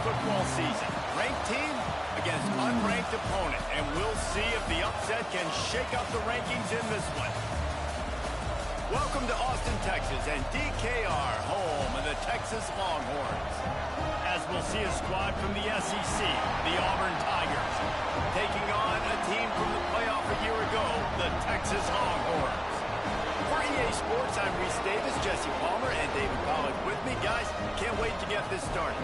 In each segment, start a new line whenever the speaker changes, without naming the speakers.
football season. Ranked team against unranked opponent. And we'll see if the upset can shake up the rankings in this one. Welcome to Austin, Texas, and DKR, home of the Texas Longhorns. As we'll see a squad from the SEC, the Auburn Tigers, taking on a team from the playoff a year ago, the Texas Longhorns. For EA Sports, I'm Reese Davis, Jesse Palmer, and David Pollack with me. Guys, can't wait to get this started.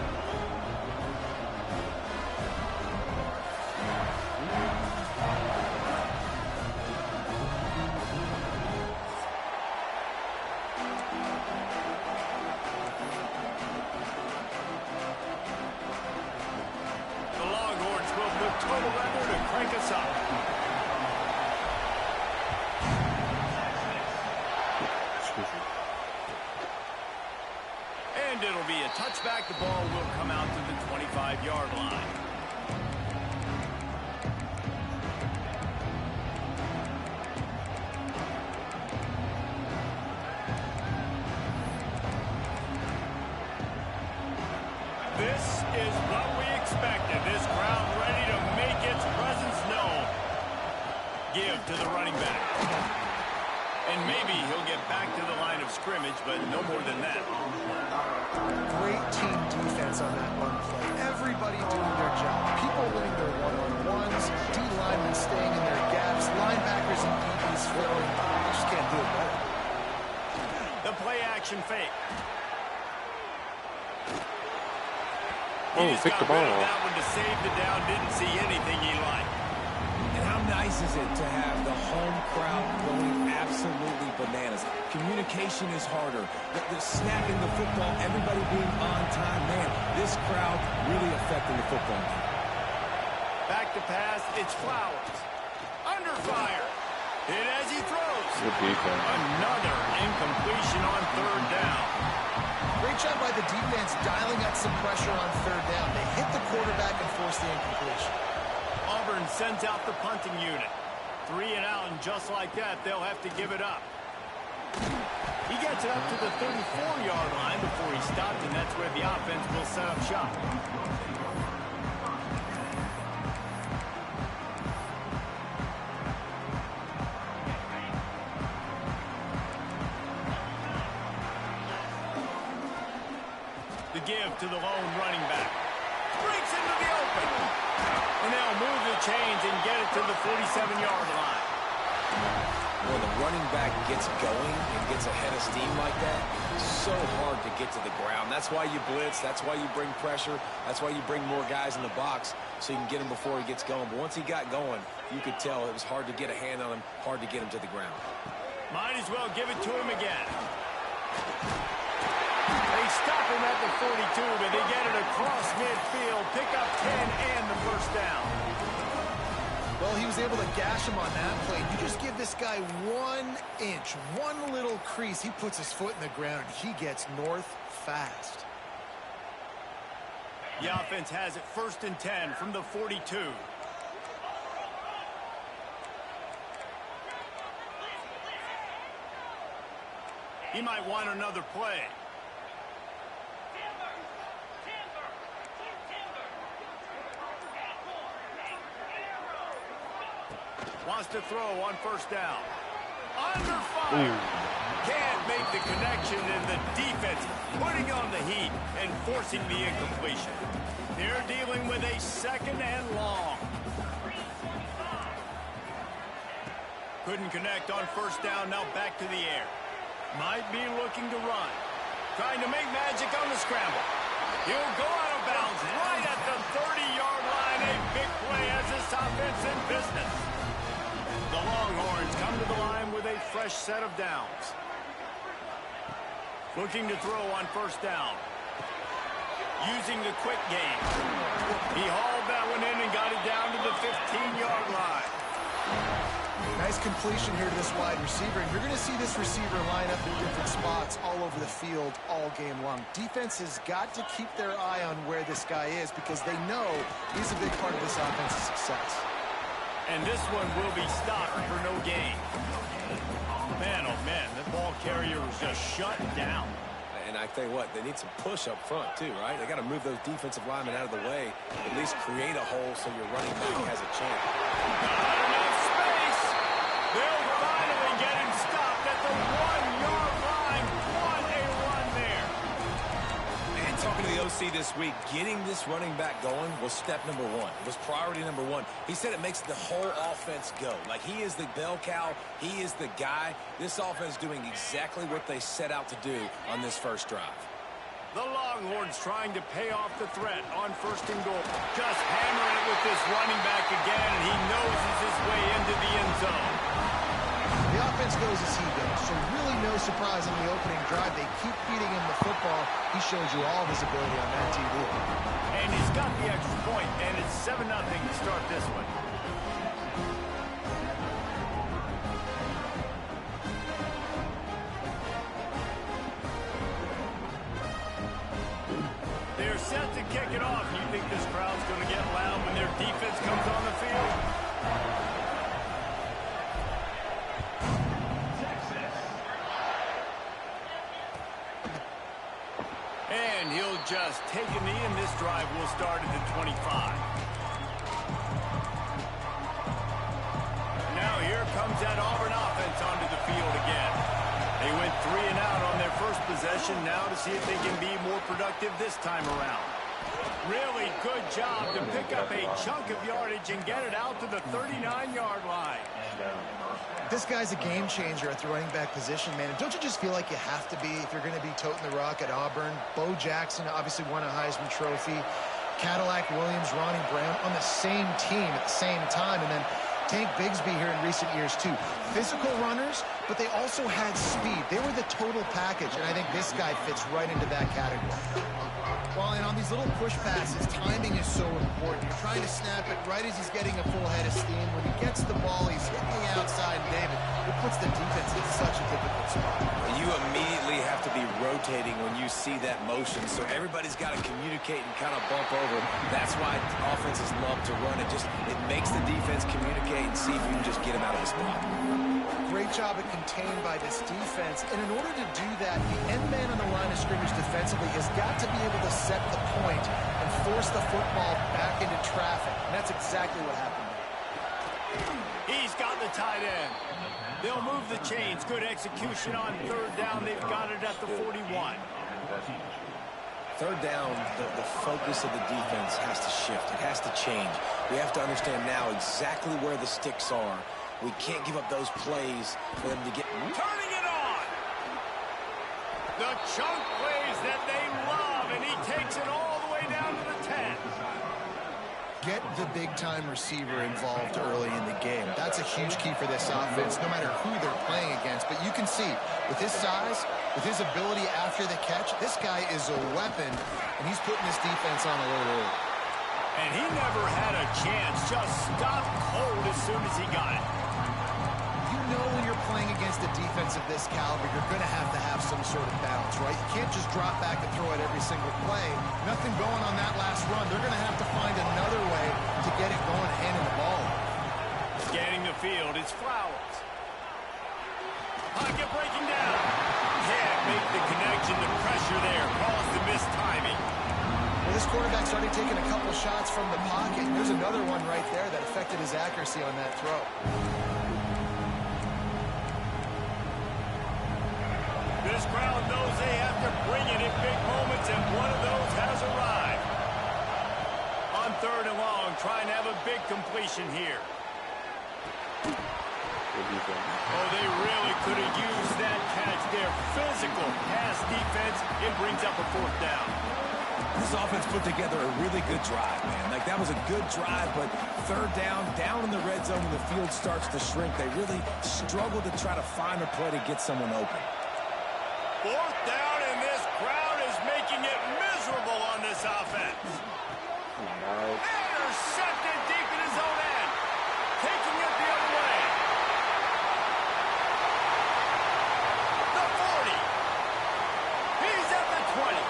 Total record to crank us up.
And it'll be a touchback. The ball will come out to the 25-yard line.
This is what we expected. This crowd ready to make its presence known.
Give to the running back. And maybe he'll get back to the line of scrimmage, but no more than that.
Great team defense on that run play. Everybody doing their job. People winning their one-on-ones. D-linemen staying in their gaps. Linebackers and DBs filling. You just can't do it better.
The play-action fake.
Oh, pick the ball off.
That one to save the down. Didn't see anything he liked.
And how nice is it to have the home crowd going absolutely bananas? Communication is harder. The snapping the football, everybody being on time. Man, this crowd really affecting the football game.
Back to pass. It's Flowers. Under fire. Hit as he throws.
Good defense.
Another incompletion on third down.
Great job by the defense dialing up some pressure on third down. They hit the quarterback and forced the incompletion.
Auburn sends out the punting unit. 3 and out, and just like that, they'll have to give it up. He gets it up to the 34-yard line before he stopped, and that's where the offense will set up shop. The give to the lone running back. Breaks into the open. And they'll move the chains and get it to the 47-yard line.
When the running back gets going and gets ahead of steam like that, so hard to get to the ground. That's why you blitz. That's why you bring pressure. That's why you bring more guys in the box so you can get him before he gets going. But once he got going, you could tell it was hard to get a hand on him, hard to get him to the ground.
Might as well give it to him again. They stop him at the 42, but they get it across midfield, pick up 10 and the first down.
Well, he was able to gash him on that play. You just give this guy 1 inch, one little crease. He puts his foot in the ground, and he gets north fast.
The offense has it 1st and 10 from the 42. He might want another play. Wants to throw on 1st down. Under fire. Can't make the connection, and the defense putting on the heat and forcing the incompletion. They're dealing with a 2nd and long. Couldn't connect on 1st down. Now back to the air. Might be looking to run. Trying to make magic on the scramble. He'll go out of bounds right at the 30-yard line. A big play as this offense in business. The Longhorns come to the line with a fresh set of downs. Looking to throw on 1st down. Using the quick game. He hauled that one in and got it down to the 15-yard line.
Nice completion here to this wide receiver, and you're going to see this receiver line up in different spots all over the field all game long. Defense has got to keep their eye on where this guy is because they know he's a big part of this offense's success.
And this one will be stopped for no gain. Man, oh man, the ball carrier was just shut down.
And And I tell you what, they need some push up front too, right? They got to move those defensive linemen out of the way, at least create a hole so your running back has a chance.
Not enough space. They'll finally get him stopped at the 1-yard line. What a run there.
And talking to the OC this week, getting this running back going was step number one. It was priority number one. He said it makes the whole offense go. Like, he is the bell cow. He is the guy. This offense doing exactly what they set out to do on this first drive.
The Longhorns trying to pay off the threat on 1st and goal. Just hammering it with this running back again, and he noses his way into the end zone.
The offense goes as he goes, so really no surprise on the opening drive. They keep feeding him the football. He shows you all of his ability on that TV.
And he's got the extra point, and it's 7-0 to start this one. They're set to kick it off. You think this crowd's going to get loud when their defense comes on the field? And he'll just take a knee, and this drive will start at the 25. Now here comes that Auburn offense onto the field again. They went 3 and out on their first possession. Now to see if they can be more productive this time around. Really good job to pick up a chunk of yardage and get it out to the 39-yard line.
This guy's a game changer at the running back position, man. And don't you just feel like you have to be if you're going to be toting the rock at Auburn? Bo Jackson obviously won a Heisman Trophy. Cadillac Williams, Ronnie Brown on the same team at the same time. And then Tank Bigsby here in recent years, too. Physical runners, but they also had speed. They were the total package, and I think this guy fits right into that category. Well, and on these little push passes, timing is so important. You're trying to snap it right as he's getting a full head of steam. When he gets the ball, he's hitting the outside, and David, it puts the defense in such a difficult spot.
You immediately have to be rotating when you see that motion, so everybody's got to communicate and kind of bump over. That's why offenses love to run it. It makes the defense communicate and see if you can just get him out of the spot.
Great job at contained by this defense. And in order to do that, the end man on the line of scrimmage defensively has got to be able to set the point and force the football back into traffic. And that's exactly what happened.
He's got the tight end. They'll move the chains. Good execution on 3rd down. They've got it at the 41.
3rd down, the focus of the defense has to shift. It has to change. We have to understand now exactly where the sticks are. We can't give up those plays for them to get...
Turning it on! The chunk plays that they love, and he takes it all the way down to the 10.
Get the big-time receiver involved early in the game. That's a huge key for this offense, no matter who they're playing against. But you can see, with his size, with his ability after the catch, this guy is a weapon, and he's putting this defense on alert early.
And he never had a chance, just stopped cold as soon as he got it.
You know when you're playing against a defense of this caliber, you're going to have some sort of balance, right? You can't just drop back and throw it every single play. Nothing going on that last run. They're going to have to find another way to get it going, handing the ball.
Scanning the field, it's Flowers. Pocket breaking down. Can't make the connection. The pressure there caused the missed timing.
Well, this quarterback started taking a couple shots from the pocket. There's another one right there that affected his accuracy on that throw.
This crowd knows they have to bring it in big moments, and one of those has arrived. On 3rd and long, trying to have a big completion here. Oh, they really could have used that catch there. Physical pass defense. It brings up a 4th down.
This offense put together a really good drive, man. Like, that was a good drive, but 3rd down in the red zone when the field starts to shrink, they really struggle to try to find a play to get someone open.
4th down, and this crowd is making it miserable on this offense. Intercepted deep in his own end. Taking it the other way. The 40. He's at the 20.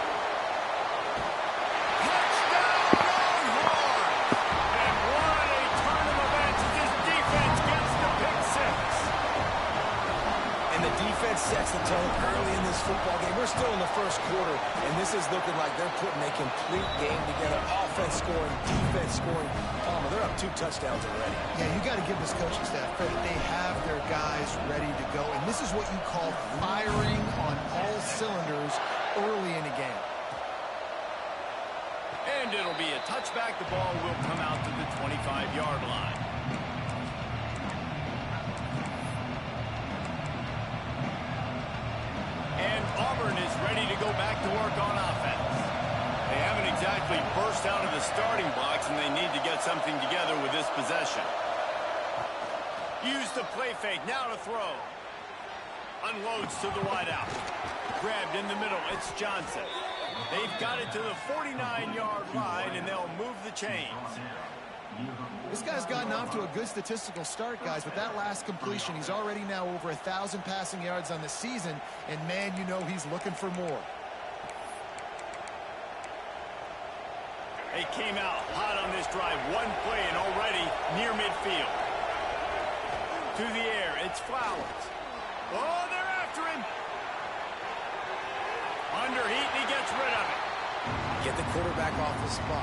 Touchdown, Longhorns. And what a turn of events as this defense gets the pick 6.
And the defense sets the tone early in this football game. We're still in the first quarter, and this is looking like they're putting a complete game together. Offense scoring, defense scoring. Palmer, they're up 2 touchdowns already.
Yeah, you got to give this coaching staff credit. They have their guys ready to go, and this is what you call firing on all cylinders early in a game.
And it'll be a touchback. The ball will come out to the 25-yard line. And Auburn is ready to go back to work on offense. They haven't exactly burst out of the starting blocks, and they need to get something together with this possession. Use the play fake. Now to throw. Unloads to the wideout. Grabbed in the middle. It's Johnson. They've got it to the 49-yard line, and they'll move the chains.
This guy's gotten off to a good statistical start, guys. With that last completion, he's already now over 1,000 passing yards on the season, and, man, you know he's looking for more.
They came out hot on this drive. One play and already near midfield. To the air, it's Flowers. Oh, they're after him. Under heat, and he gets rid of it.
Get the quarterback off the spot.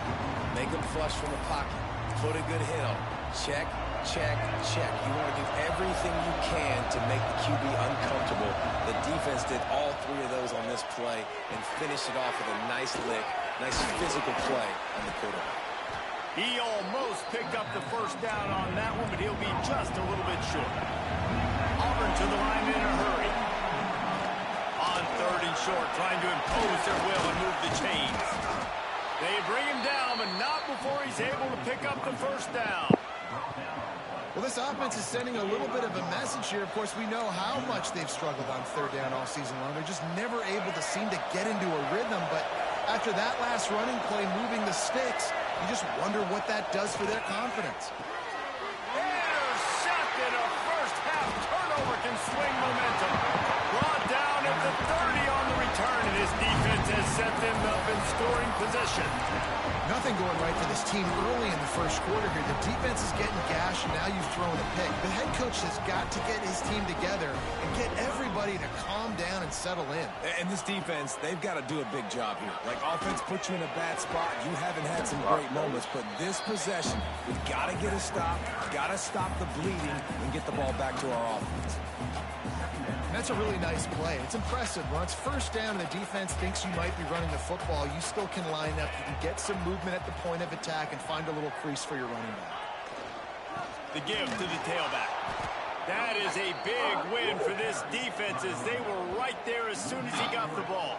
Make him flush from the pocket. Put a good hit on. Check, check, check. You want to do everything you can to make the QB uncomfortable. The defense did all 3 of those on this play and finished it off with a nice lick, nice physical play on the quarterback.
He almost picked up the first down on that one, but he'll be just a little bit short. Auburn to the line in a hurry. On 3rd and short, trying to impose their will and move the chains. They bring him down, but not before he's able to pick up the first down.
Well, this offense is sending a little bit of a message here. Of course, we know how much they've struggled on 3rd down all season long. They're just never able to seem to get into a rhythm, but after that last running play, moving the sticks, you just wonder what that does for their confidence.
Intercepted. A first-half turnover can swing momentum. Brought down at the 30 on the return, and his defense has set them up in scoring position.
Nothing going right for this team early in the first quarter here. The defense is getting gashed, and now you've thrown a pick. The head coach has got to get his team together and get everybody to calm down and settle in.
And this defense, they've got to do a big job here. Like, offense puts you in a bad spot. You haven't had some great moments, but this possession, we've got to get a stop, got to stop the bleeding, and get the ball back to our offense.
And that's a really nice play. It's impressive. Once first down and the defense thinks you might be running the football, you still can line up. You can get some movement at the point of attack and find a little crease for your running back.
The give to the tailback. That is a big win for this defense as they were right there as soon as he got the ball.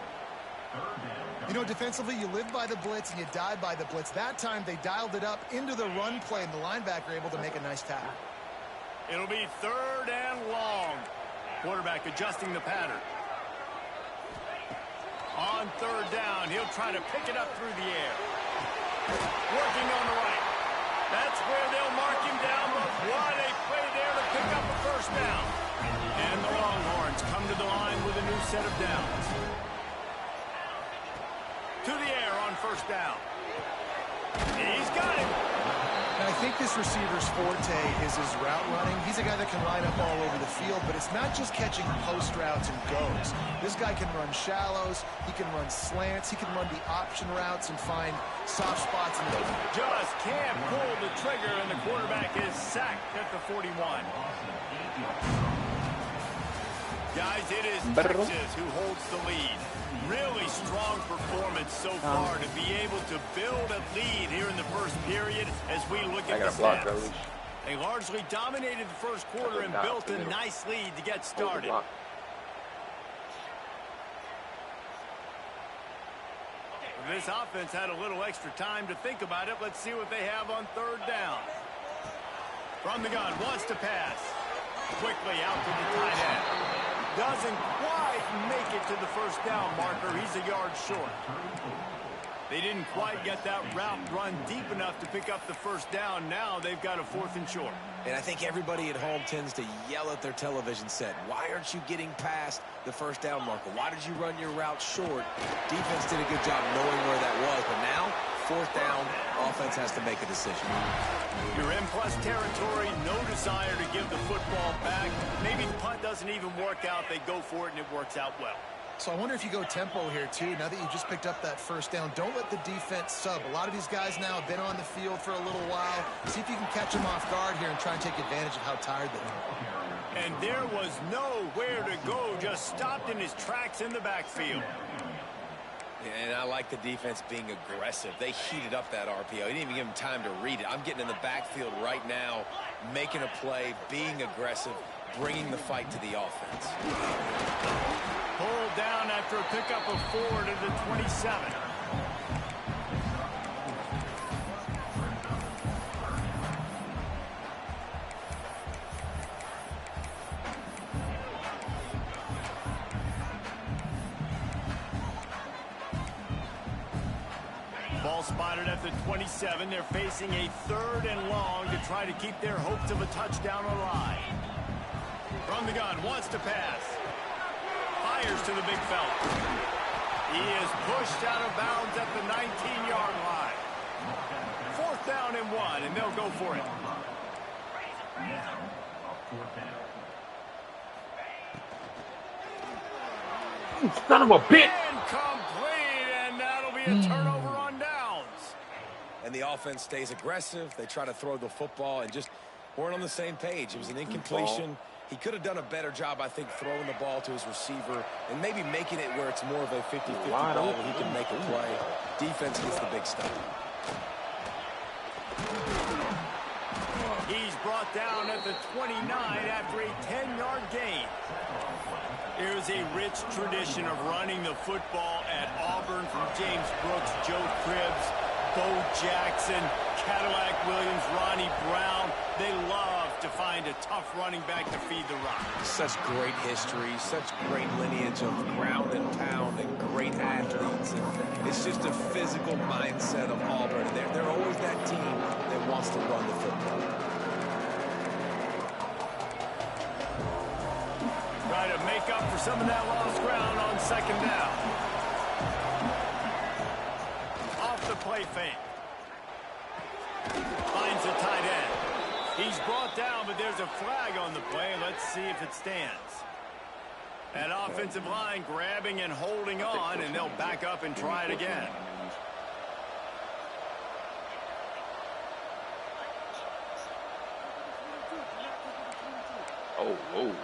You know, defensively, you live by the blitz and you die by the blitz. That time they dialed it up into the run play, and the linebacker able to make a nice tackle.
It'll be 3rd and long. Quarterback adjusting the pattern. On 3rd down, he'll try to pick it up through the air. Working on the right. That's where they'll mark him down, but what a play there to pick up a first down. And the Longhorns come to the line with a new set of downs. To the air on 1st down. He's got it.
And I think this receiver's forte is his route running. He's a guy that can line up all over the field, but it's not just catching post routes and goes. This guy can run shallows, he can run slants, he can run the option routes and find soft spots in the field.
Just can't pull the trigger, and the quarterback is sacked at the 41. Guys, it is Texas who holds the lead. Really strong performance so far to be able to build a lead here in the first period as we look at the stats. They largely dominated the first quarter and built a nice lead to get started. This offense had a little extra time to think about it. Let's see what they have on 3rd down. From the gun, wants to pass. Quickly out to the tight end. Doesn't quite make it to the first down marker. He's a yard short. They didn't quite get that route run deep enough to pick up the first down. Now they've got a 4th and short.
And I think everybody at home tends to yell at their television set. Why aren't you getting past the first down marker? Why did you run your route short? Defense did a good job knowing where that was, but now 4th down, offense has to make a decision.
You're in plus territory, no desire to give the football back. Maybe the punt doesn't even work out. They go for it, and it works out well.
So I wonder if you go tempo here, too. Now that you just picked up that first down, don't let the defense sub. A lot of these guys now have been on the field for a little while. See if you can catch them off guard here and try and take advantage of how tired they are.
And there was nowhere to go, just stopped in his tracks in the backfield.
And I like the defense being aggressive. They heated up that RPO. He didn't even give him time to read it. I'm getting in the backfield right now, making a play, being aggressive, bringing the fight to the offense.
Pulled down after a pickup of 4 to the 27. Ball spotted at the 27. They're facing a 3rd and long to try to keep their hopes of a touchdown alive. From the gun, wants to pass. Fires to the big fella. He is pushed out of bounds at the 19-yard line. 4th down and 1, and they'll go for it.
Son of a bitch!
Incomplete, and that'll be a turnover on downs.
And the offense stays aggressive. They try to throw the football and just weren't on the same page. It was an incompletion. He could have done a better job, I think, throwing the ball to his receiver and maybe making it where it's more of a 50-50 ball where he can make a play. Defense gets the big stop.
He's brought down at the 29 after a 10-yard gain. There's a rich tradition of running the football at Auburn, from James Brooks, Joe Cribbs, Bo Jackson, Cadillac Williams, Ronnie Brown. They love to find a tough running back to feed the rock.
Such great history, such great lineage of ground and pound and great athletes. And it's just a physical mindset of Auburn. They're always that team that wants to run the football.
Try to make up for some of that lost ground on 2nd down. Off the play fake. Finds a tight end. He's brought down, but there's a flag on the play. Let's see if it stands. That offensive line grabbing and holding on, and they'll back up and try it again.
Oh.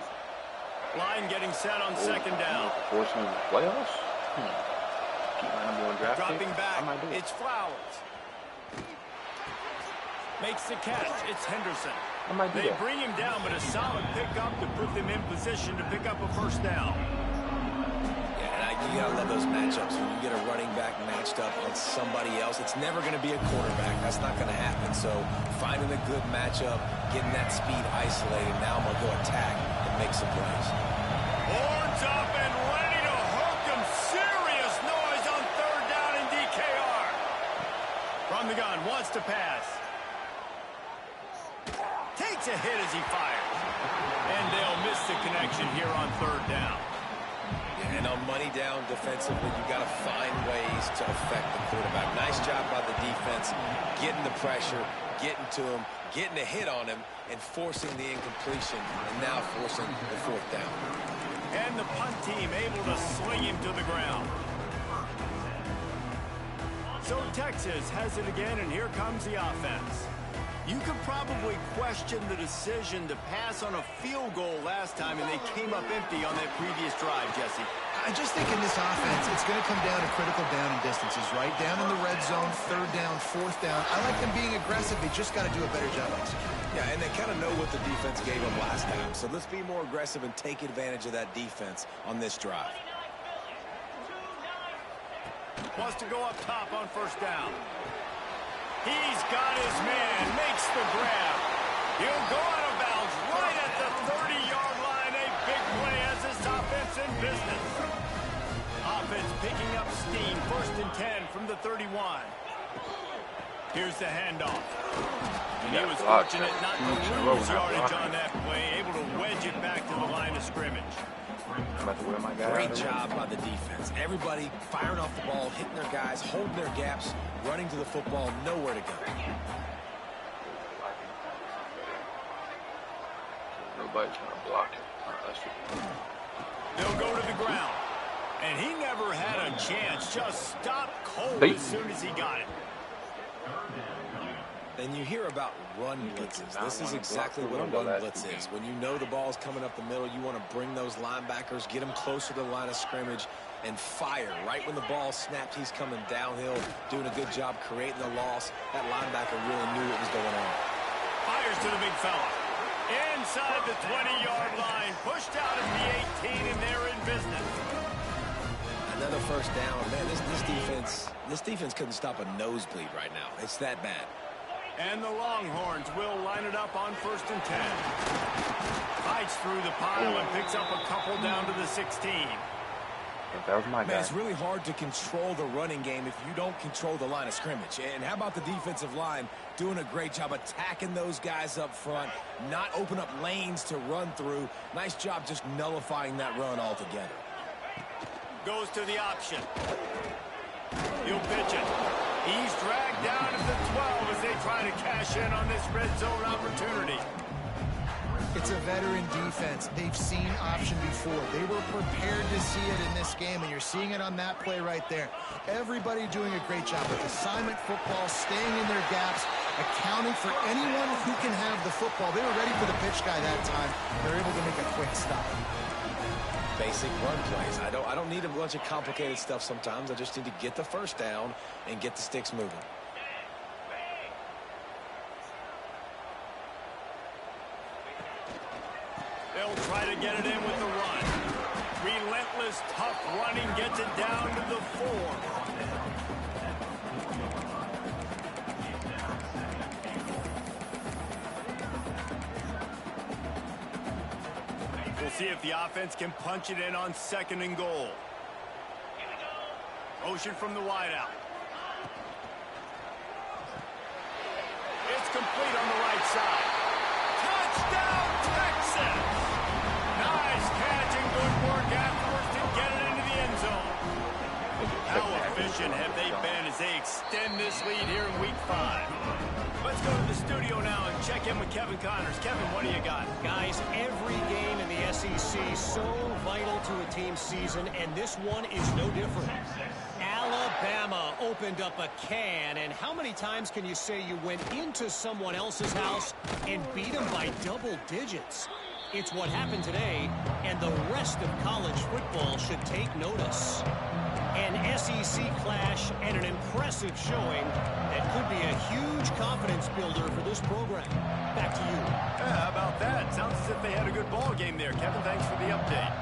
Line getting set on 2nd down.
Forcing the playoffs? Keep my number 1 draft
Dropping
pick?
back,
I might do it.
it's Flowers. Makes the catch, it's Henderson.
I might do
They
that.
bring him down, but a solid pickup to put them in position to pick up a 1st down.
Yeah, and you gotta love those matchups. When you get a running back matched up on somebody else, it's never gonna be a quarterback. That's not gonna happen. So finding a good matchup, getting that speed isolated, now I'm gonna go attack and make some plays.
Horns up and ready to hook him. Serious noise on 3rd down in DKR. From the gun, wants to pass. Takes a hit as he fires. And they'll miss the connection here on 3rd down.
And on money down defensively, you've got to find ways to affect the quarterback. Nice job by the defense, getting the pressure, getting to him, getting a hit on him, and forcing the incompletion, and now forcing the 4th down.
And the punt team able to sling him to the ground. So Texas has it again, and here comes the offense. You could probably question the decision to pass on a field goal last time, and they came up empty on that previous drive, Jesse.
I just think in this offense, it's going to come down to critical down and distances, right? Down in the red zone, 3rd down, 4th down. I like them being aggressive. They just got to do a better job executing.
Yeah, and they kind of know what the defense gave them last time. So let's be more aggressive and take advantage of that defense on this drive.
Wants to go up top on 1st down. He's got his man, makes the grab. He'll go out of bounds right at the 30-yard line. A big play as this offense in business. Offense picking up steam. 1st and 10 from the 31. Here's the handoff. And he was fortunate not to lose yardage on that play, able to wedge it back to the line of scrimmage.
Great job by the defense. Everybody firing off the ball, hitting their guys, holding their gaps, running to the football, nowhere to go.
Everybody's going to block it. All right, let's do it.
They'll go to the ground. And he never had a chance. Just stopped cold as soon as he got it.
And you hear about run blitzes. This is exactly what a run blitz is. When you know the ball's coming up the middle, you want to bring those linebackers, get them closer to the line of scrimmage, and fire. Right when the ball snapped, he's coming downhill, doing a good job creating the loss. That linebacker really knew what was going on.
Fires to the big fella. Inside the 20-yard line. Pushed out of the 18, and they're in business.
Another first down. Man, this defense couldn't stop a nosebleed right now. It's that bad.
And the Longhorns will line it up on 1st and 10. Fights through the pile and picks up a couple down to the 16.
That was my guy.
Man, it's really hard to control the running game if you don't control the line of scrimmage. And how about the defensive line doing a great job attacking those guys up front, not open up lanes to run through. Nice job just nullifying that run altogether.
Goes to the option. He'll pitch it. He's dragged down to the 12 as they try to cash in on this red zone opportunity.
It's a veteran defense. They've seen option before. They were prepared to see it in this game, and you're seeing it on that play right there. Everybody doing a great job with assignment football, staying in their gaps, accounting for anyone who can have the football. They were ready for the pitch guy that time. They're able to make a quick stop.
Basic run plays. I don't need a bunch of complicated stuff sometimes. I just need to get the first down and get the sticks moving.
They'll try to get it in with the run. Relentless, tough running gets it down to the 4. We'll see if the offense can punch it in on 2nd and goal. Motion from the wideout. It's complete on the right side. Touchdown, Texas! Nice catch and good work afterwards to get it into the end zone. How efficient have they been as they extend this lead here in Week 5? Let's go to the studio now and check in with Kevin Connors. Kevin, what do you got?
Guys, every game in the SEC so vital to a team's season, and this one is no different. Alabama opened up a can, and how many times can you say you went into someone else's house and beat them by double digits? It's what happened today, and the rest of college football should take notice. An SEC clash and an impressive showing that could be a huge confidence builder for this program. Back to you.
Yeah, how about that? Sounds as if they had a good ball game there. Kevin, thanks for the update.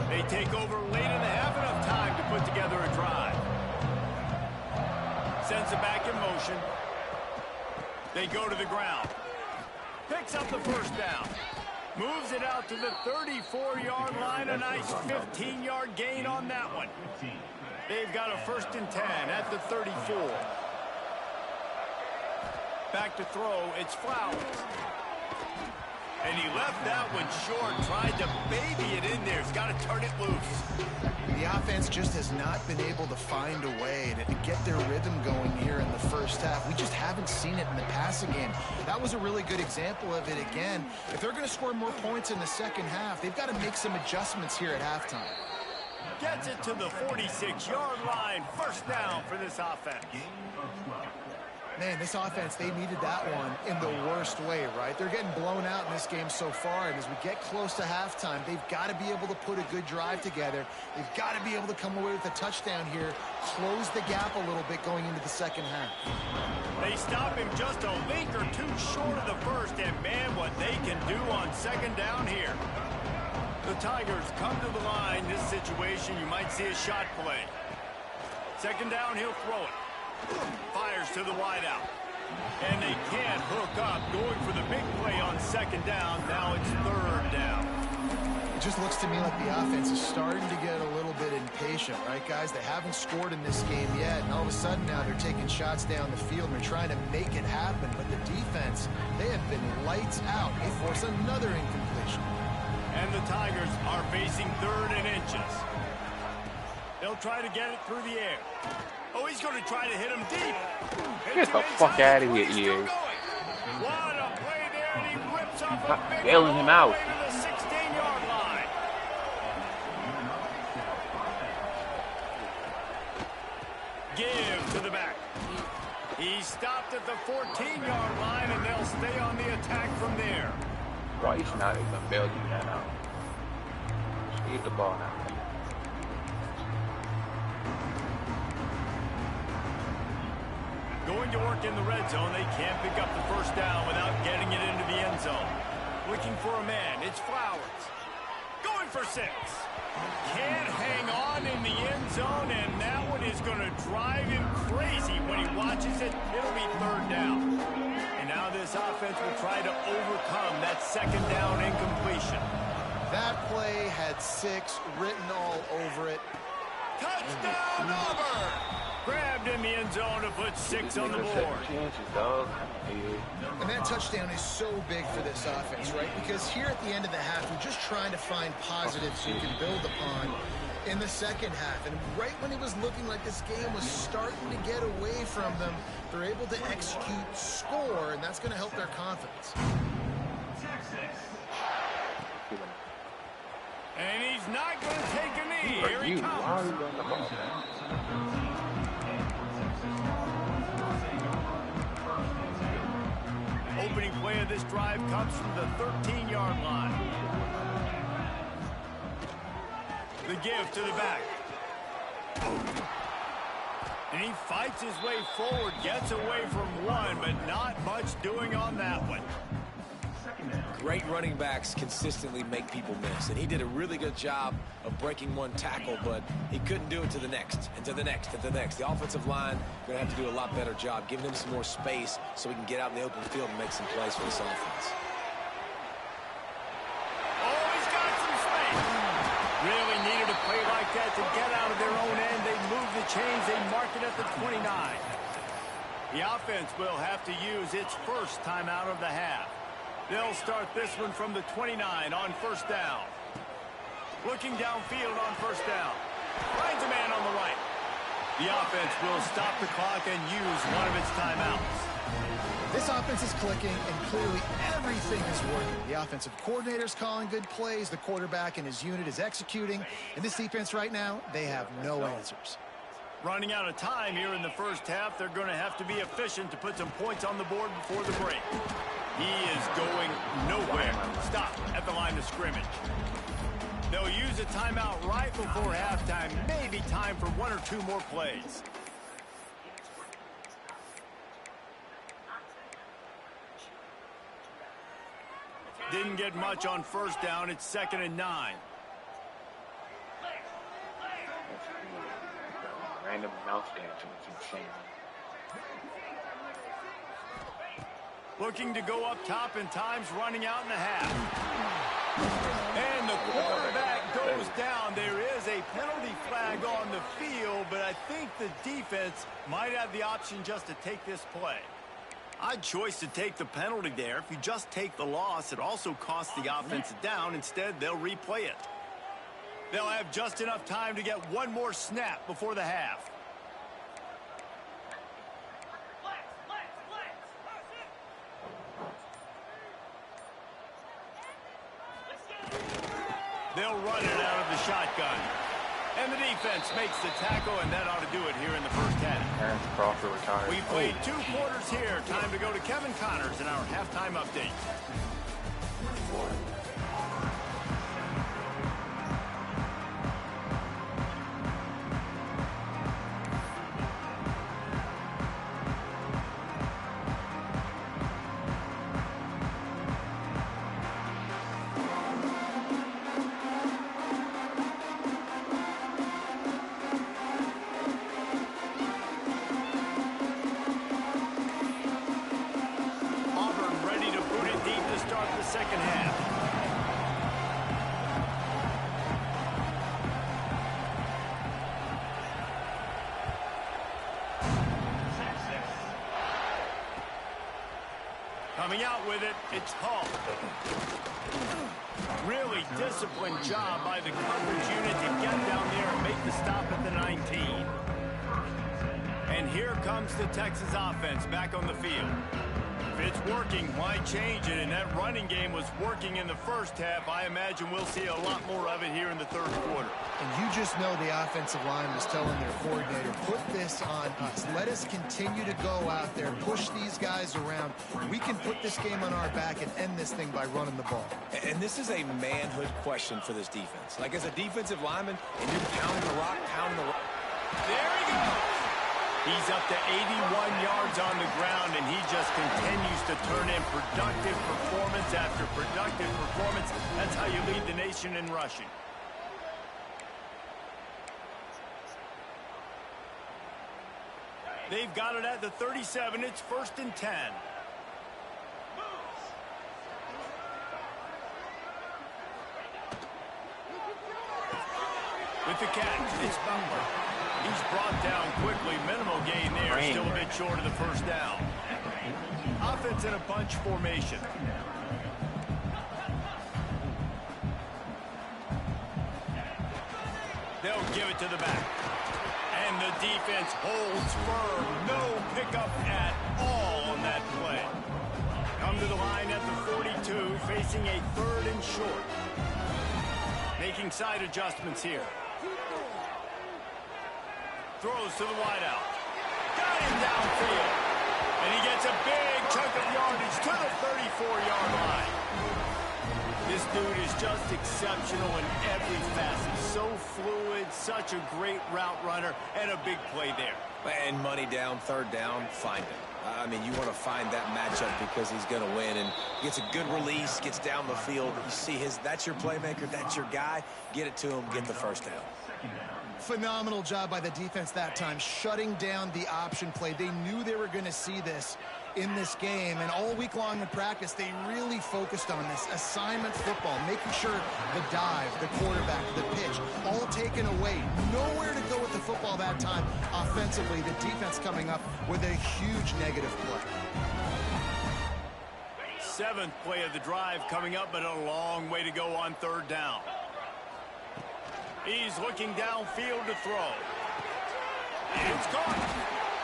They take over late in the half, enough time to put together a drive. Sends it back in motion. They go to the ground. Picks up the first down. Moves it out to the 34-yard line. A nice 15-yard gain on that one. They've got a 1st and 10 at the 34. Back to throw. It's Flowers. And he left that one short. Tried to baby it in there. He's got to turn it loose.
The offense just has not been able to find a way to get their rhythm going here in the first half. We just haven't seen it in the passing game. That was a really good example of it again. If they're going to score more points in the second half, they've got to make some adjustments here at halftime.
Gets it to the 46-yard line. 1st down for this offense.
Man, this offense, they needed that one in the worst way, right? They're getting blown out in this game so far, and as we get close to halftime, they've got to be able to put a good drive together. They've got to be able to come away with a touchdown here, close the gap a little bit going into the second half.
They stop him just a link or two short of the first, and man, what they can do on 2nd down here. The Tigers come to the line. This situation, you might see a shot play. 2nd down, he'll throw it. Fires to the wideout. And they can't hook up. Going for the big play on 2nd down. Now it's 3rd down.
It just looks to me like the offense is starting to get a little bit impatient, right, guys? They haven't scored in this game yet, and all of a sudden now they're taking shots down the field and they're trying to make it happen. But the defense, they have been lights out. They force another incompletion.
And the Tigers are facing 3rd and inches. They'll try to get it through the air. Oh, he's going to try to hit him deep.
Get the fuck out of here, EA.
What a play there, and
he rips off a
Not
big
bailing him out.
way to the 16-yard line. Give to the back. He stopped at the 14-yard line, and they'll stay on the attack from there.
Bro, he's not even bailing that out. Just leave the ball now.
Going to work in the red zone, they can't pick up the first down without getting it into the end zone. Looking for a man, it's Flowers. Going for 6. Can't hang on in the end zone, and that one is going to drive him crazy when he watches it. It'll be 3rd down. And now this offense will try to overcome that 2nd down incompletion.
That play had 6 written all over it.
Touchdown, Auburn! Grabbed in the end zone to put 6 on the board.
And that touchdown is so big for this offense, right? Because here at the end of the half, we're just trying to find positives you can build upon in the second half. And right when it was looking like this game was starting to get away from them, they're able to execute, score, and that's going to help their confidence.
And he's not going to take a knee. Here he comes. Opening play of this drive comes from the 13-yard line. The give to the back. And he fights his way forward, gets away from one, but not much doing on that one.
Great running backs consistently make people miss, and he did a really good job of breaking one tackle, but he couldn't do it to the next, and to the next, and to the next. The offensive line going to have to do a lot better job, giving him some more space so he can get out in the open field and make some plays for this offense.
Oh, he's got some space. Really needed a play like that to get out of their own end. They move the chains. They mark it at the 29. The offense will have to use its first timeout of the half. They'll start this one from the 29 on 1st down. Looking downfield on 1st down. Finds a man on the right. The offense will stop the clock and use one of its timeouts.
This offense is clicking, and clearly everything is working. The offensive coordinator's calling good plays. The quarterback and his unit is executing. And this defense right now, they have no answers.
Running out of time here in the first half, they're going to have to be efficient to put some points on the board before the break. He is going nowhere. Stop at the line of scrimmage. They'll use a timeout right before halftime. Maybe time for 1 or 2 more plays. Didn't get much on 1st down. It's 2nd and 9.
Random mouth dancing is insane.
Looking to go up top, and time's running out in the half. And the quarterback goes down. There is a penalty flag on the field, but I think the defense might have the option just to take this play. Odd choice to take the penalty there. If you just take the loss, it also costs the offense down. Instead, they'll replay it. They'll have just enough time to get one more snap before the half. They'll run it out of the shotgun. And the defense makes the tackle, and that ought to do it here in the first half.
Terrence Crawford retired.
We played 2 quarters here. Time to go to Kevin Connors in our halftime update. Second half. Coming out with it, it's Hall. Really disciplined job by the coverage unit to get down there and make the stop at the 19. And here comes the Texas offense back on the field.
If it's working, why change it? And that running game was working in the first half. I imagine we'll see a lot more of it here in the third quarter.
And you just know the offensive line was telling their coordinator, put this on us. Let us continue to go out there, push these guys around. We can put this game on our back and end this thing by running the ball.
And this is a manhood question for this defense. Like, as a defensive lineman, and you're pounding the rock.
There he goes. He's up to 81 yards on the ground, and he just continues to turn in productive performance after productive performance. That's how you lead the nation in rushing. They've got it at the 37. It's 1st and 10. With the catch, it's Butler. He's brought down quickly. Minimal gain there. Still a bit short of the first down. Offense in a bunch formation. They'll give it to the back. And the defense holds firm. No pickup at all on that play. Come to the line at the 42, facing a 3rd and short. Making side adjustments here. Throws to the wideout. Got him downfield. And he gets a big chunk of yardage to the 34-yard line. This dude is just exceptional in every facet. So fluid, such a great route runner, and a big play there.
And money down, 3rd down, find him. I mean, you want to find that matchup because he's going to win. And gets a good release, gets down the field. You see that's your playmaker, that's your guy. Get it to him, get the 1st down.
Phenomenal job by the defense that time, shutting down the option play. They knew they were going to see this in this game, and all week long in practice, they really focused on this assignment football, making sure the dive, the quarterback, the pitch, all taken away. Nowhere to go with the football that time. Offensively, the defense coming up with a huge negative play.
7th play of the drive coming up, but a long way to go on 3rd down. He's looking downfield to throw. It's gone.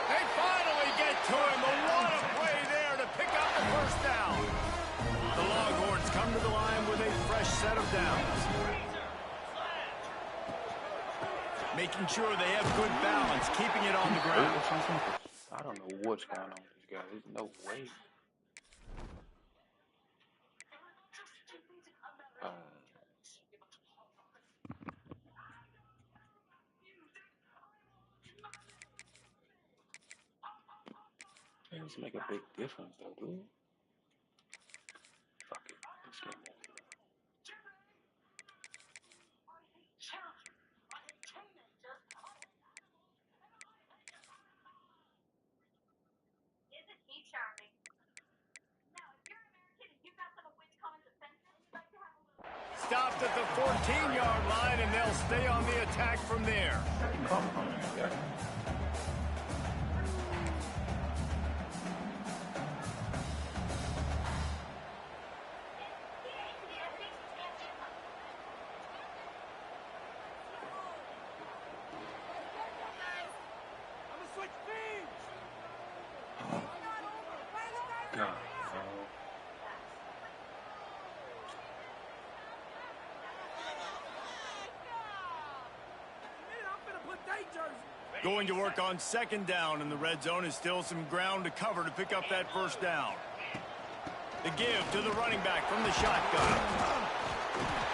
They finally get to him. What a play there to pick up the 1st down. The Longhorns come to the line with a fresh set of downs. Making sure they have good balance, keeping it on the ground.
I don't know what's going on with this guy. There's no way. This make a big difference, though, dude. Fuck it. Let's get more.
Isn't he charming? Now, if you're American and you've got some of Winscomb's offenses, you'd like to have a little...
Stopped at the 14-yard line, and they'll stay on the attack from there.
Come on, yeah.
Going to work on 2nd down, and the red zone is still some ground to cover to pick up that 1st down. The give to the running back from the shotgun.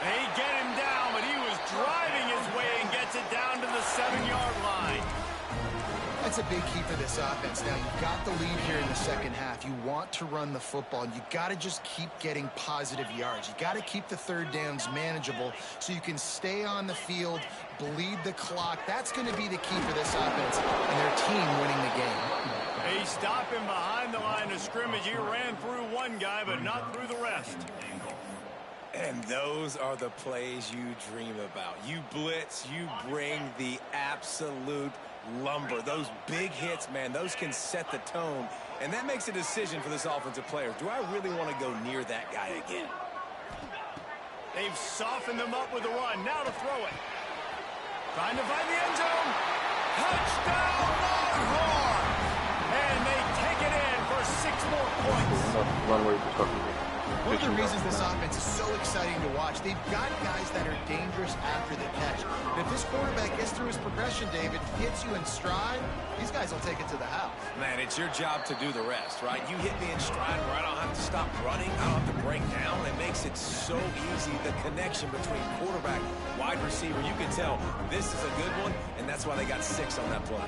They get him down, but he was driving his way and gets it down to the 7-yard line.
That's a big key for this offense. Now, you've got the lead here in the 2nd half. You want to run the football, and you got to just keep getting positive yards. You got to keep the 3rd downs manageable so you can stay on the field, bleed the clock. That's going to be the key for this offense and their team winning the game.
They stop him behind the line of scrimmage. He ran through one guy, but not through the rest.
And those are the plays you dream about. You blitz, you bring the absolute lumber. Those big hits, man, those can set the tone. And that makes a decision for this offensive player. Do I really want to go near that guy again?
They've softened them up with a run. Now to throw it. Trying to find the end zone. Touchdown, Longhorns! And they take it in for
score 6 more points.
One way to start.
One of the reasons this offense is so exciting to watch, they've got guys that are dangerous after the catch. And if this quarterback gets through his progression, David, gets you in stride, these guys will take it to the house.
Man, it's your job to do the rest, right? You hit me in stride where I don't have to stop running. I don't have to break down. It makes it so easy. The connection between quarterback, wide receiver, you can tell this is a good one, and that's why they got 6 on that play.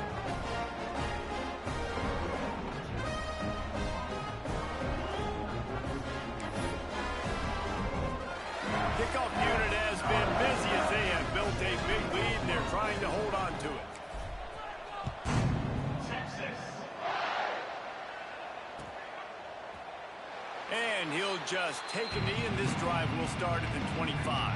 Kickoff unit has been busy as they have built a big lead, and they're trying to hold on to it. And he'll just take a knee, and this drive will start at the 25.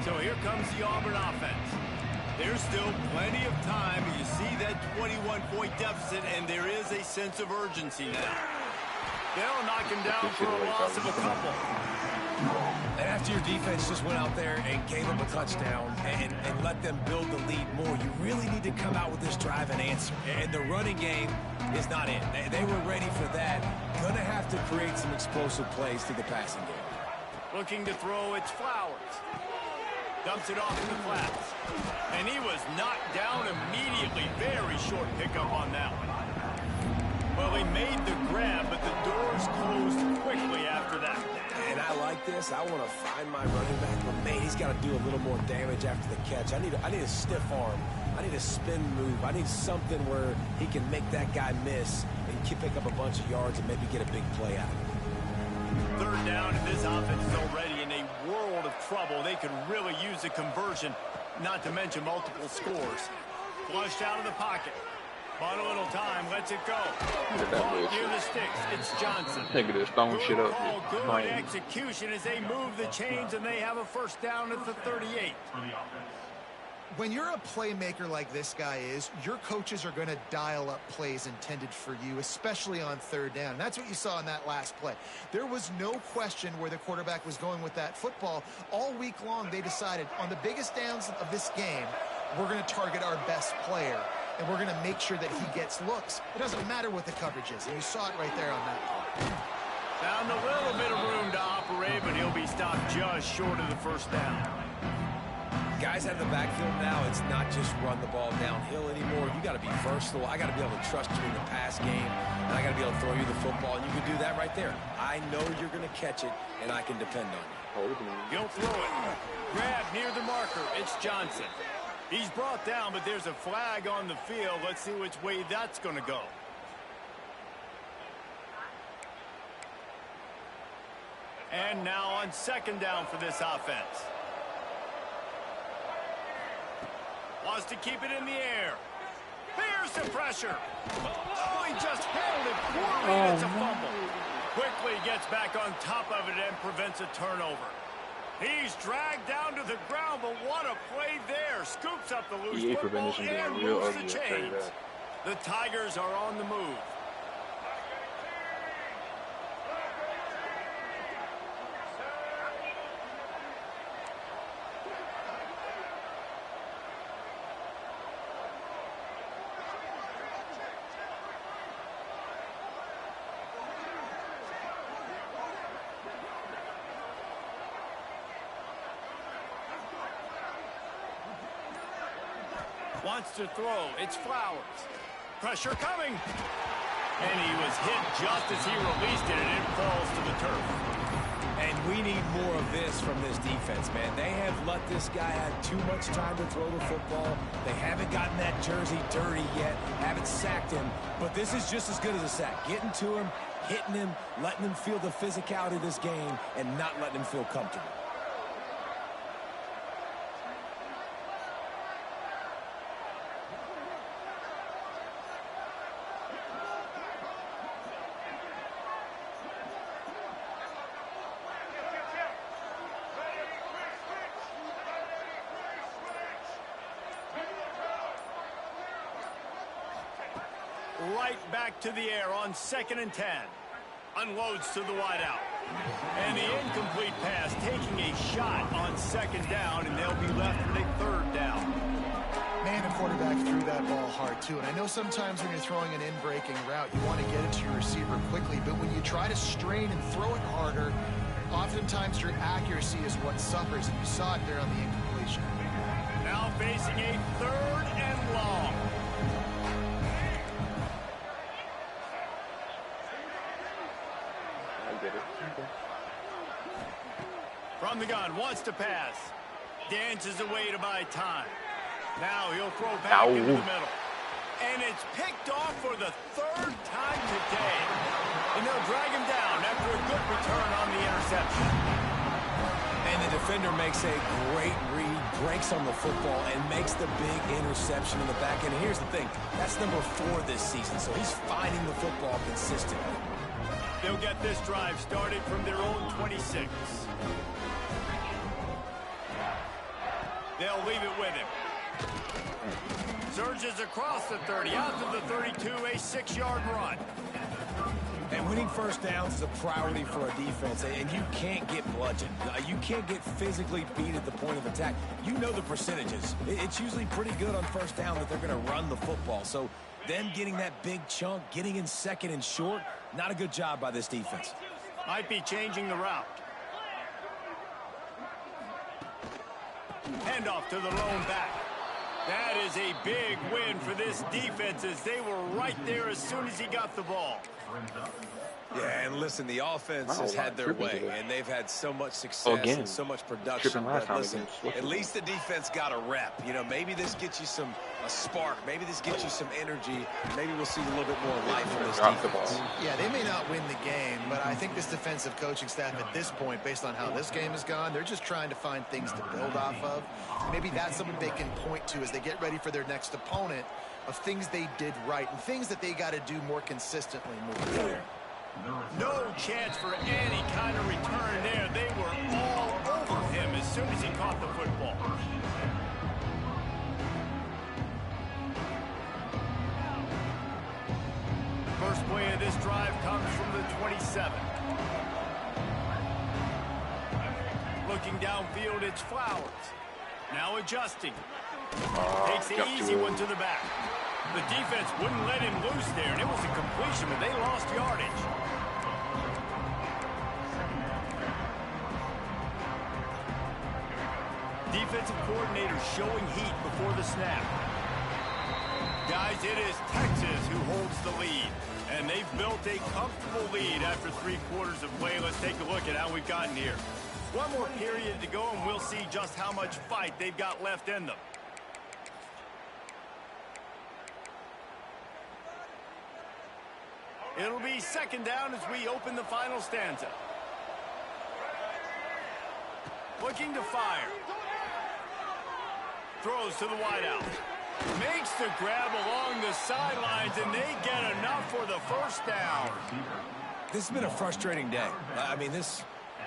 So here comes the Auburn offense. There's still plenty of time. You see that 21-point deficit, and there is a sense of urgency now. They'll knock him down for a loss of a couple.
And after your defense just went out there and gave them a touchdown and let them build the lead more, you really need to come out with this drive and answer. And the running game is not in. They were ready for that. Going to have to create some explosive plays through the passing game.
Looking to throw, it's Flowers. Dumps it off in the flats. And he was knocked down immediately. Very short pickup on that one. Well, he made the grab, but the doors closed quickly after that.
And I like this. I want to find my running back, but man, he's got to do a little more damage after the catch. I need a stiff arm. I need a spin move. I need something where he can make that guy miss and pick up a bunch of yards and maybe get a big play out of it.
Third down, and this offense is already in a world of trouble. They could really use a conversion, not to mention multiple scores. Flushed out of the pocket. Bought a little time, lets it go. Caught near the sticks, it's Johnson.
Nigga just throwing shit up.
Good execution as they move the chains, and they have a first down at the 38.
When you're a playmaker like this guy is, your coaches are going to dial up plays intended for you, especially on third down. And that's what you saw in that last play. There was no question where the quarterback was going with that football. All week long, they decided on the biggest downs of this game, we're going to target our best player, and we're going to make sure that he gets looks. It doesn't matter what the coverage is, and you saw it right there on that play.
Found a little bit of room to operate, but he'll be stopped just short of the first down.
Guys out of the backfield now, it's not just run the ball downhill anymore. You got to be versatile. I got to be able to trust you in the pass game, and I got to be able to throw you the football, and you can do that right there. I know you're going to catch it, and I can depend on you.
He'll throw it. Grab near the marker. It's Johnson. He's brought down, but there's a flag on the field. Let's see which way that's going to go. And now on second down for this offense. Wants to keep it in the air. Here's the pressure. Oh, he just handled it poorly. It's a fumble. Quickly gets back on top of it and prevents a turnover. He's dragged down to the ground, but what a play there. Scoops up the loose football and moves the chains. The Tigers are on the move. Wants to throw. It's Flowers. Pressure coming. And he was hit just as he released it, and it falls to the turf.
And we need more of this from this defense, man. They have let this guy have too much time to throw the football. They haven't gotten that jersey dirty yet, haven't sacked him. But this is just as good as a sack. Getting to him, hitting him, letting him feel the physicality of this game, and not letting him feel comfortable.
right back to the air on 2nd and 10. Unloads to the wideout. And the incomplete pass taking a shot on 2nd down, and they'll be left with a 3rd down.
Man, the quarterback threw that ball hard, too. And I know sometimes when you're throwing an in-breaking route, you want to get it to your receiver quickly. But when you try to strain and throw it harder, oftentimes your accuracy is what suffers. And you saw it there on the incompletion.
Now facing a 3rd and long.
I get it. Okay.
From the gun, wants to pass. Dances away to buy time. Now he'll throw back into the middle. And it's picked off for the 3rd time today. And they'll drag him down after a good return on the interception.
And the defender makes a great read, breaks on the football, and makes the big interception in the back end. And here's the thing, that's number 4 this season, so he's finding the football consistently.
They'll get this drive started from their own 26. They'll leave it with him. Surges across the 30, out to the 32, a 6-yard run.
And winning first downs is a priority for a defense, and you can't get bludgeoned. You can't get physically beat at the point of attack. You know the percentages. It's usually pretty good on first down that they're going to run the football. So them getting that big chunk, getting in 2nd and short, not a good job by this defense.
Might be changing the route. Handoff to the lone back. That is a big win for this defense as they were right there as soon as he got the ball.
Yeah, and listen, the offense has had their way, and they've had so much success and so much production. But listen, at least the defense got a rep. You know, maybe this gets you a spark. Maybe this gets you some energy. Maybe we'll see a little bit more life from this defense.
Yeah, they may not win the game, but I think this defensive coaching staff at this point, based on how this game has gone, they're just trying to find things to build off of. Maybe that's something they can point to as they get ready for their next opponent, of things they did right and things that they got to do more consistently moving forward.
No chance for any kind of return there. They were all over him as soon as he caught the football. First play of this drive comes from the 27. Looking downfield, it's Flowers. Now adjusting. Takes the easy one to the back. The defense wouldn't let him loose there, and it was a completion, but they lost yardage. Defensive coordinator showing heat before the snap. Guys, it is Texas who holds the lead, and they've built a comfortable lead after 3 quarters of play. Let's take a look at how we've gotten here. One more period to go, and we'll see just how much fight they've got left in them. It'll be 2nd down as we open the final stanza. Looking to fire. Throws to the wideout. Makes the grab along the sidelines, and they get enough for the 1st down.
This has been a frustrating day. I mean,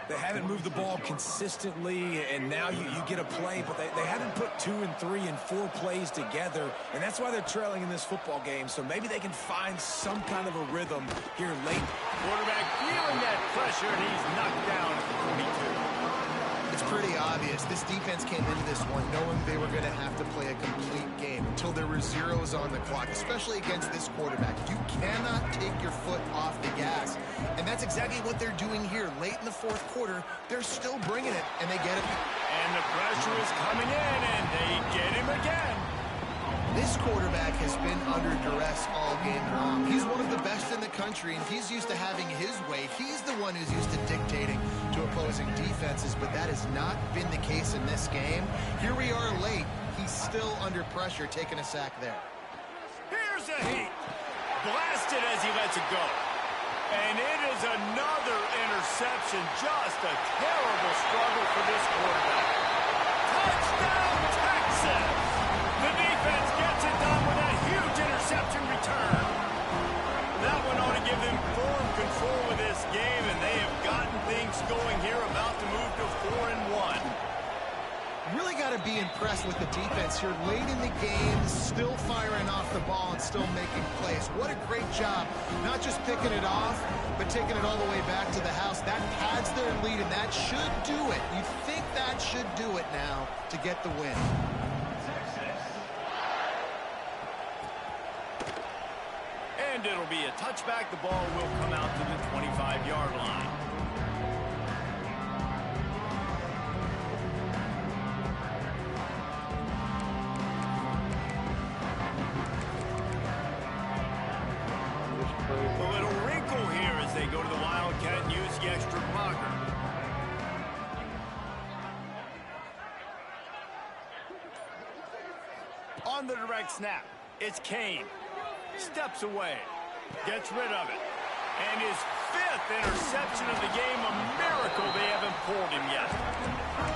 they haven't moved the ball consistently, and now you get a play, but they haven't put 2 and 3 and 4 plays together, and that's why they're trailing in this football game. So maybe they can find some kind of a rhythm here late.
Quarterback feeling that pressure, and he's knocked down at the 22.
It's pretty obvious. This defense came into this one knowing they were going to have to play a complete game until there were zeros on the clock, especially against this quarterback. You cannot take your foot off the gas, and that's exactly what they're doing here. Late in the 4th quarter, they're still bringing it, and they get it.
And the pressure is coming in, and they get him again.
This quarterback has been under duress all game long. He's one of the best in the country, and he's used to having his way. He's the one who's used to dictating to opposing defenses, but that has not been the case in this game. Here we are late. He's still under pressure, taking a sack there.
Here's a heat. Blasted as he lets it go. And it is another interception. Just a terrible struggle for this quarterback. Touchdown, Texas! The defense gets it done with a huge interception return. That one ought to give them firm control of this game, and they have gotten things going here, about to move to 4-1.
Really got to be impressed impressed with the defense here. Late in the game, still firing off the ball and still making plays. What a great job. Not just picking it off, but taking it all the way back to the house. That pads their lead, and that should do it. You think that should do it now to get the win.
And it'll be a touchback. The ball will come out to the 25-yard line. A little wrinkle here as they go to the Wildcat and use the extra blocker. On the direct snap, it's Kane. Steps away, gets rid of it, and his 5th interception of the game. A miracle they haven't pulled him yet.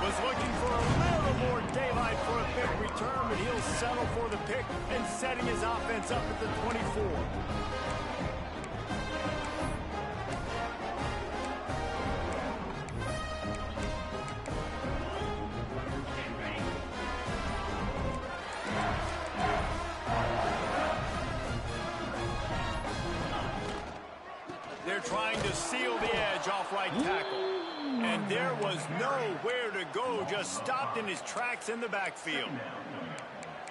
Was looking for a little more daylight for a big return, but he'll settle for the pick and setting his offense up at the 24. They're trying to seal the edge off right tackle. And there was nowhere to go, just stopped in his tracks in the backfield.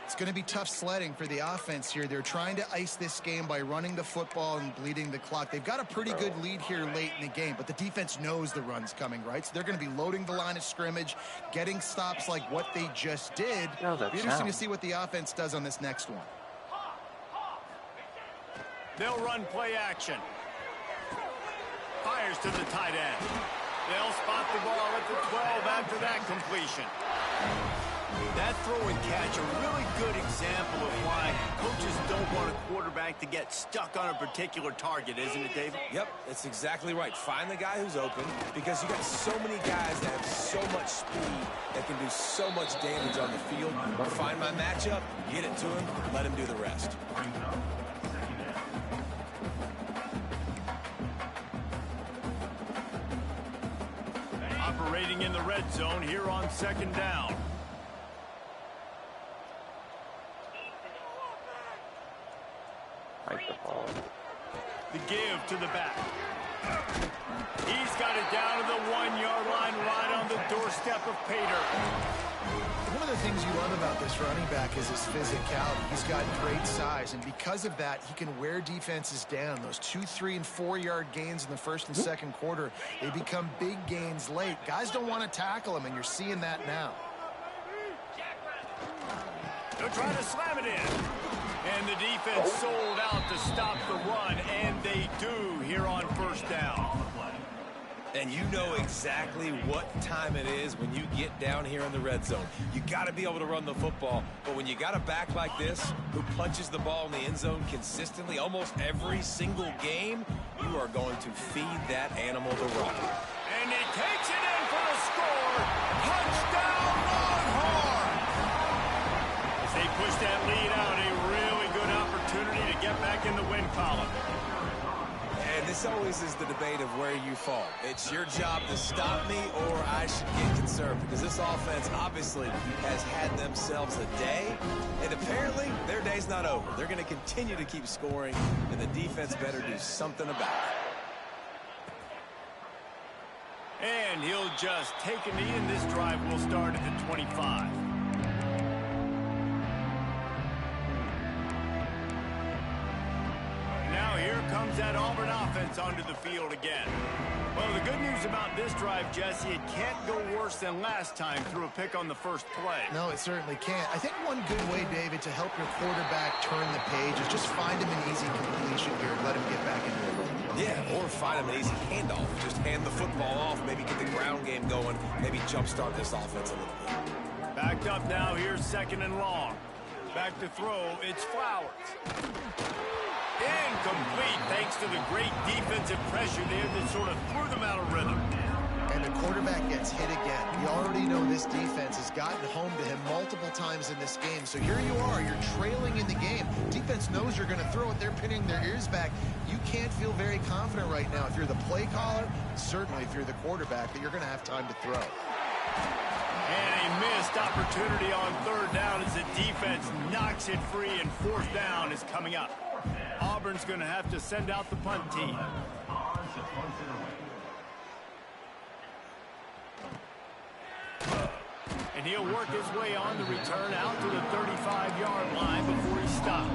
It's going to be tough sledding for the offense here. They're trying to ice this game by running the football and bleeding the clock. They've got a pretty good lead here late in the game, but the defense knows the run's coming, right? So they're going to be loading the line of scrimmage, getting stops like what they just did. It'll be interesting to see what the offense does on this next one.
They'll run play action. Fires to the tight end. They'll spot the ball at the 12 after that completion. That throw and catch, a really good example of why coaches don't want a quarterback to get stuck on a particular target, isn't it, David?
Yep, that's exactly right. Find the guy who's open, because you got so many guys that have so much speed that can do so much damage on the field. Find my matchup, get it to him, let him do the rest.
Operating in the red zone here on 2nd down.
Like the ball.
The give to the back. He's got it down to the 1-yard line, right on the doorstep of Pater.
One of the things you love about this running back is his physicality. He's got great size, and because of that, he can wear defenses down. Those 2, 3, and 4-yard gains in the first and second quarter, they become big gains late. Guys don't want to tackle him, and you're seeing that now.
They're trying to slam it in. And the defense sold out to stop the run, and they do here on 1st down.
And you know exactly what time it is when you get down here in the red zone. You got to be able to run the football, but when you got a back like this who punches the ball in the end zone consistently almost every single game, you are going to feed that animal the rock.
And he takes it in for the score. Touchdown, Longhorn! As they push that lead out, a really good opportunity to get back in the win column.
And this always is the debate of where you fall. It's your job to stop me, or I should get concerned, because this offense obviously has had themselves a day, and apparently their day's not over. They're going to continue to keep scoring, and the defense better do something about it.
And he'll just take a knee, and this drive will start at the 25. Now here comes that Auburn offense onto the field again. Well, the good news about this drive, Jesse, it can't go worse than last time through a pick on the first play.
No, it certainly can't. I think one good way, David, to help your quarterback turn the page is just find him an easy completion here and let him get back into it.
Yeah, or find him an easy handoff. Just hand the football off, maybe get the ground game going, maybe jumpstart this offense a little bit.
Backed up now, here's 2nd and long. Back to throw, it's Flowers. Incomplete, thanks to the great defensive pressure there that sort of threw them out of rhythm.
And the quarterback gets hit again. We already know this defense has gotten home to him multiple times in this game. So here you are, you're trailing in the game. Defense knows you're going to throw it. They're pinning their ears back. You can't feel very confident right now if you're the play caller, certainly if you're the quarterback, that you're going to have time to throw.
And a missed opportunity on third down as the defense knocks it free, and fourth down is coming up. Auburn's going to have to send out the punt team. And he'll work his way on the return out to the 35-yard line before he stopped.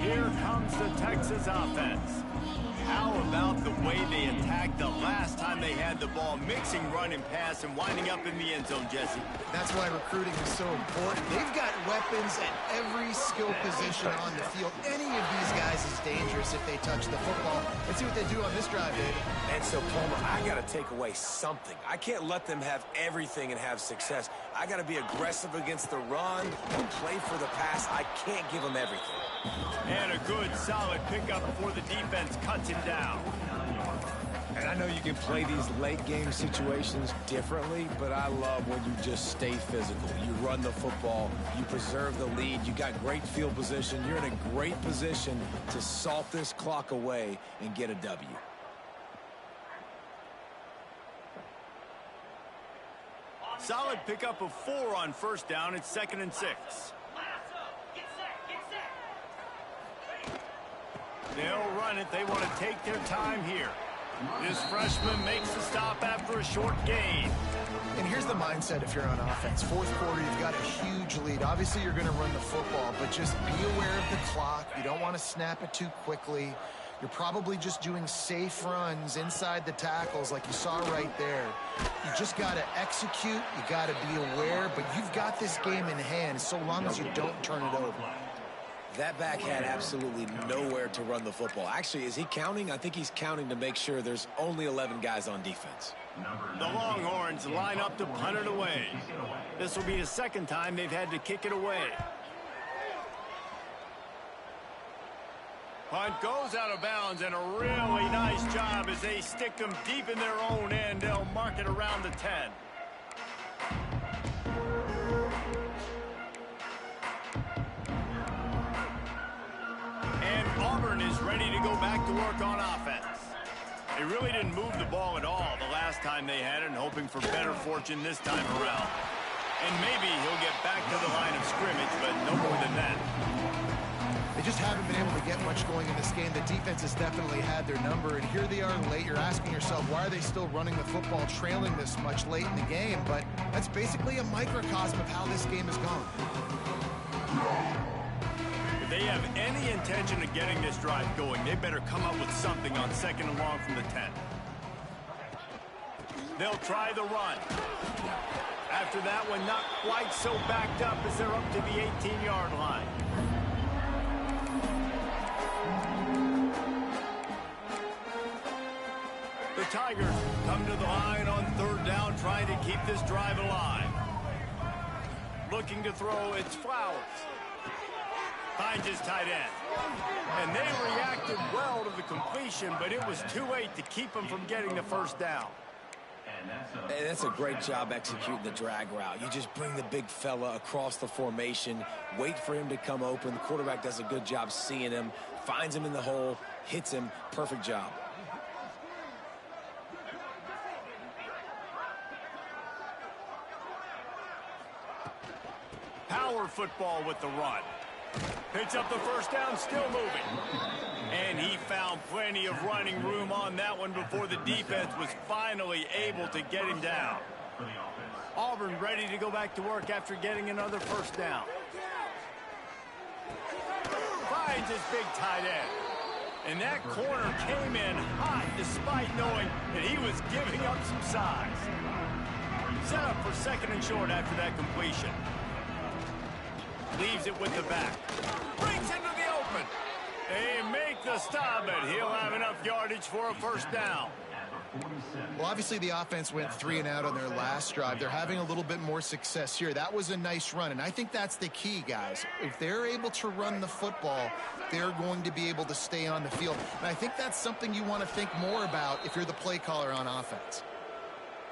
Here comes the Texas offense. How about the way they attacked the last time they had the ball, mixing run and pass and winding up in the end zone, Jesse?
That's why recruiting is so important. They've got weapons at every skill position on the field. Any of these guys is dangerous if they touch the football. Let's see what they do on this drive, David.
And so, Palmer, I got to take away something. I can't let them have everything and have success. I got to be aggressive against the run and play for the pass. I can't give them everything.
And a good, solid pickup before the defense cuts him down.
And I know you can play these late-game situations differently, but I love when you just stay physical. You run the football, you preserve the lead, you got great field position, you're in a great position to salt this clock away and get a W.
Solid pickup of 4 on first down. It's 2nd and 6. They'll run it. They want to take their time here. This freshman makes the stop after a short gain.
And here's the mindset if you're on offense. Fourth quarter, you've got a huge lead. Obviously, you're going to run the football, but just be aware of the clock. You don't want to snap it too quickly. You're probably just doing safe runs inside the tackles like you saw right there. You just got to execute. You got to be aware, but you've got this game in hand so long as you don't turn it over.
That back had absolutely nowhere to run the football. Actually, is he counting? I think he's counting to make sure there's only 11 guys on defense.
The Longhorns line up to punt it away. This will be the second time they've had to kick it away. Punt goes out of bounds, and a really nice job as they stick them deep in their own end. They'll mark it around the 10. And Auburn is ready to go back to work on offense. They really didn't move the ball at all the last time they had it, and hoping for better fortune this time around. And maybe he'll get back to the line of scrimmage, but no more than that.
They just haven't been able to get much going in this game. The defense has definitely had their number, and here they are late. You're asking yourself, why are they still running the football, trailing this much late in the game? But that's basically a microcosm of how this game has gone.
If they have any intention of getting this drive going, they better come up with something on 2nd and long from the 10. They'll try the run. After that one, not quite so backed up as they're up to the 18-yard line. The Tigers come to the line on 3rd down, trying to keep this drive alive. Looking to throw, it's Flowers. Finds his tight end. And they reacted well to the completion, but it was too late to keep him from getting the first down.
And that's a great job executing the drag route. You just bring the big fella across the formation, wait for him to come open. The quarterback does a good job seeing him, finds him in the hole, hits him. Perfect job.
Power football with the run. Picks up the first down, still moving. And he found plenty of running room on that one before the defense was finally able to get him down. Auburn ready to go back to work after getting another first down. Finds his big tight end. And that corner came in hot despite knowing that he was giving up some size. Set up for 2nd and short after that completion. Leaves it with the back. Breaks into the open. They make the stop, but he'll have enough yardage for a first down.
Well, obviously the offense went 3 and out on their last drive. They're having a little bit more success here. That was a nice run, and I think that's the key, guys. If they're able to run the football, they're going to be able to stay on the field. And I think that's something you want to think more about if you're the play caller on offense.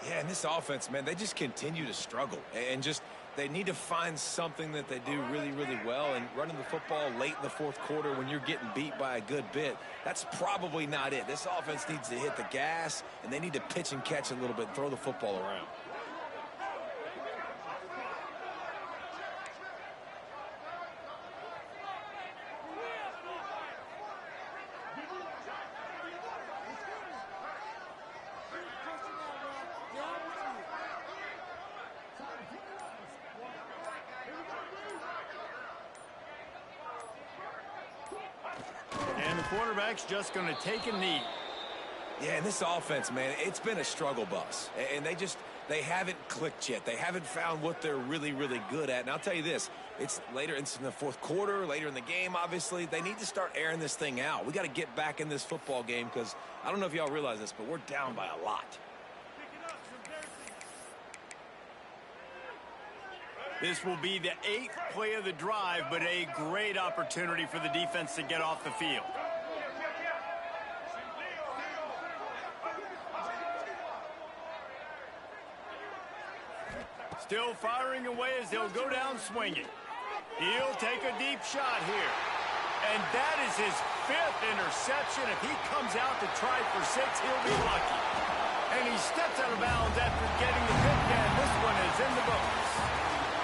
Yeah, and this offense, man, they just continue to struggle. And just they need to find something that they do really, really well. And running the football late in the fourth quarter when you're getting beat by a good bit, that's probably not it. This offense needs to hit the gas, and they need to pitch and catch a little bit and throw the football around.
And the quarterback's just going to take a knee.
Yeah, and this offense, man, it's been a struggle bus. And they haven't clicked yet. They haven't found what they're really, really good at. And I'll tell you this, it's in the fourth quarter, later in the game, obviously. They need to start airing this thing out. We got to get back in this football game because I don't know if y'all realize this, but we're down by a lot.
This will be the 8th play of the drive, but a great opportunity for the defense to get off the field. Still firing away as they'll go down swinging. He'll take a deep shot here. And that is his 5th interception. If he comes out to try for 6, he'll be lucky. And he steps out of bounds after getting the pick, and this one is in the books.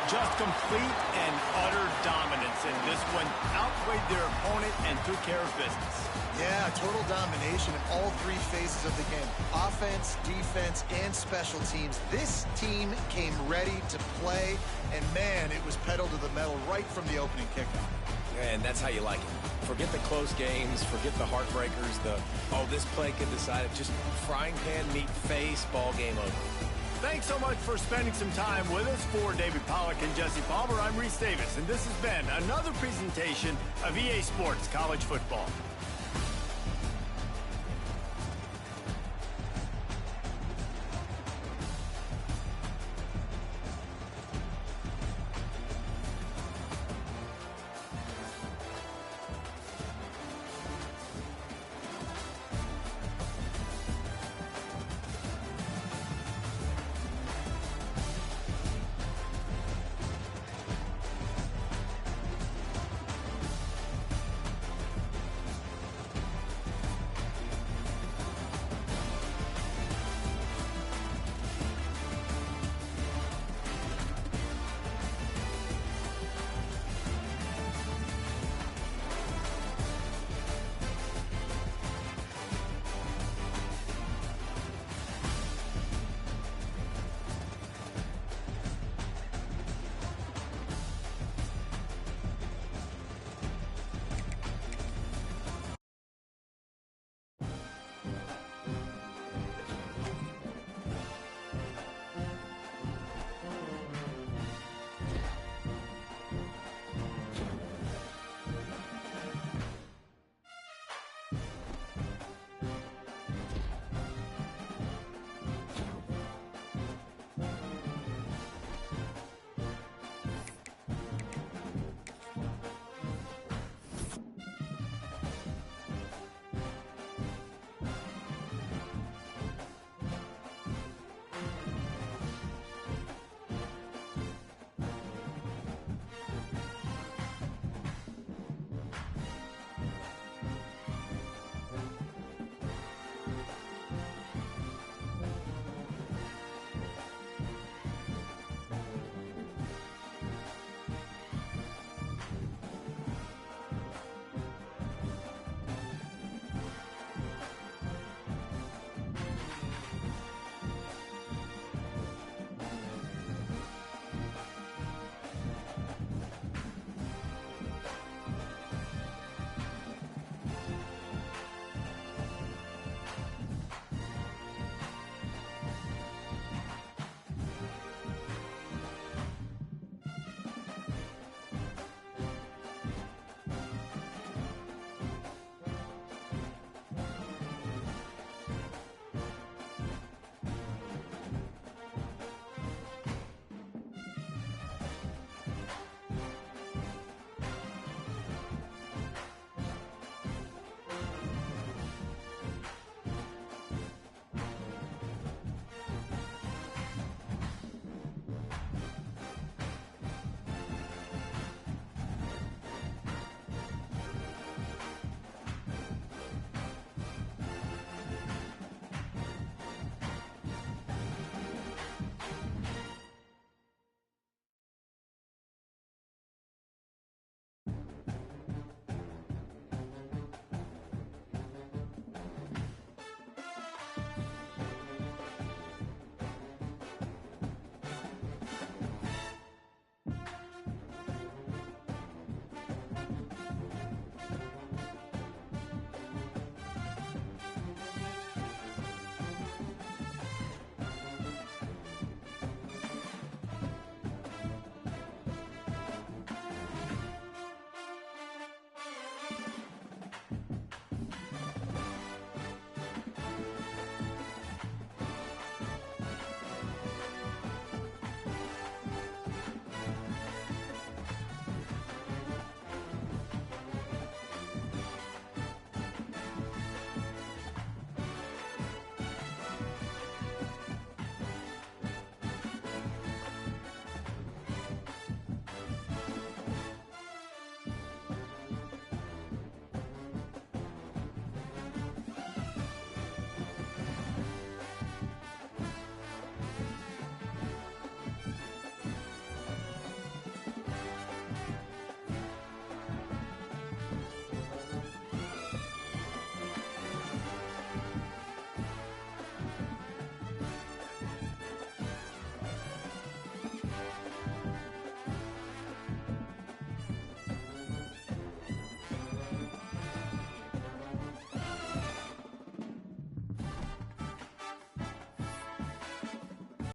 Just complete and utter dominance, and this one outplayed their opponent and took care of business.
Yeah, total domination in all 3 phases of the game. Offense, defense, and special teams. This team came ready to play, and man, it was pedal to the metal right from the opening kickoff.
And that's how you like it. Forget the close games, forget the heartbreakers, this play could decide it. Just frying pan meet face, ball game over.
Thanks so much for spending some time with us. For David Pollack and Jesse Palmer, I'm Reese Davis, and this has been another presentation of EA Sports College Football.